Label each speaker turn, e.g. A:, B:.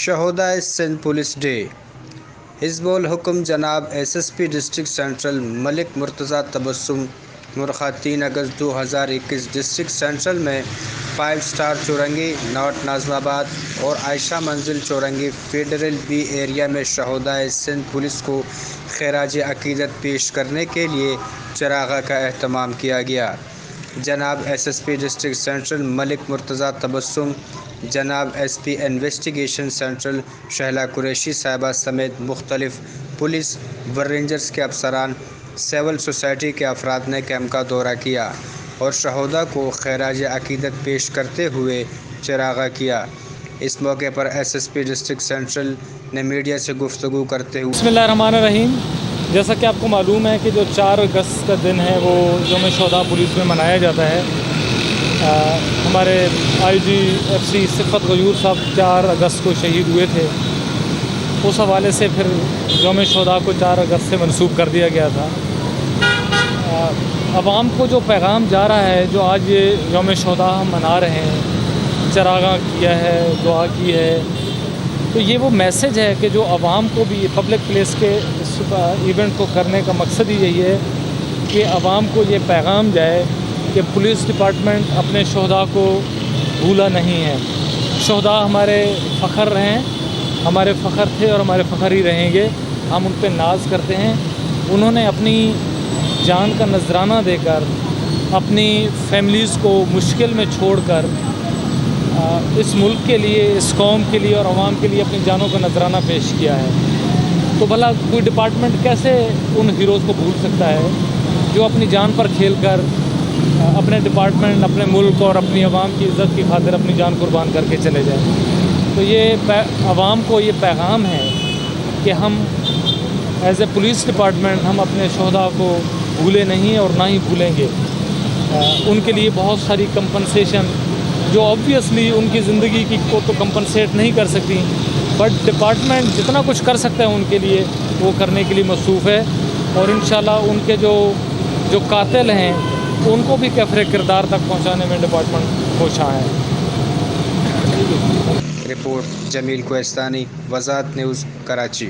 A: شہدائے Sindh police day. حزب الحکم جناب S S P district central Malik Murtaza Tabassum مرخا 3 اگست 2021 ڈسٹرکٹ سینٹرل میں 5 اسٹار چورنگی نارتھ ناظم آباد اور عائشہ منزل چورنگی فیڈرل بی ایریا میں شہدائے سندھ پولیس کو خراج عقیدت پیش کرنے کے لیے چراغاں کا اہتمام کیا گیا۔ جناب S S P district central Malik Murtaza Tabassum, جناب S P investigation central Shehla Qureshi صاحبہ سمیت مختلف پولیس و رینجرز کے افسران، سول سوسائٹی کے افراد نے کیمپ کا دورہ کیا اور شہداء کو خراج عقیدت پیش کرتے ہوئے چراغاں کیا۔ اس موقع پر S S P district central نے میڈیا سے گفتگو کرتے ہوئے
B: بسم اللہ الرحمن الرحیم۔ جیسا کہ آپ کو معلوم ہے کہ جو 4 اگست کا دن ہے وہ یوم شہداء پولیس میں منایا جاتا ہے۔ ہمارے آئی جی ایف سی صفت غیور صاحب 4 اگست کو شہید ہوئے تھے۔ اس حوالے سے پھر یوم شہداء کو 4 اگست سے منسوخ کر دیا گیا تھا۔ عوام کو جو پیغام جا رہا ہے، جو آج یہ یوم شہداء ہم منا رہے ہیں، چراغاں کیا ہے، دعا کی ہے، تو یہ وہ میسج ہے کہ جو عوام کو بھی پبلک پلیس کے اس ایونٹ کو کرنے کا مقصد ہی یہی ہے کہ عوام کو یہ پیغام جائے کہ پولیس ڈپارٹمنٹ اپنے شہداء کو بھولا نہیں ہے۔ شہداء ہمارے فخر ہیں، ہمارے فخر تھے اور ہمارے فخر ہی رہیں گے۔ ہم ان پہ ناز کرتے ہیں۔ انہوں نے اپنی جان کا نذرانہ دے کر اپنی فیملیز کو مشکل میں چھوڑ کر اس ملک کے لیے، اس قوم کے لیے اور عوام کے لیے اپنی جانوں کا نذرانہ پیش کیا ہے۔ تو بھلا کوئی ڈپارٹمنٹ کیسے ان ہیروز کو بھول سکتا ہے جو اپنی جان پر کھیل کر اپنے ڈپارٹمنٹ، اپنے ملک اور اپنی عوام کی عزت کی خاطر اپنی جان قربان کر کے چلے جائیں۔ تو یہ عوام کو یہ پیغام ہے کہ ہم ایز اے پولیس ڈپارٹمنٹ ہم اپنے شہداء کو بھولے نہیں اور نہ ہی بھولیں گے۔ ان کے لیے بہت ساری کمپنسیشن جو آبویسلی ان کی زندگی کی کو تو کمپنسیٹ نہیں کر سکتی، بٹ ڈپارٹمنٹ جتنا کچھ کر سکتا ہے ان کے لیے وہ کرنے کے لیے مصروف ہے، اور انشاءاللہ ان کے جو قاتل ہیں ان کو بھی کفر کردار تک پہنچانے میں ڈپارٹمنٹ کوشاں ہے۔
A: رپورٹ جمیل کوہستانی، وزارت نیوز، کراچی۔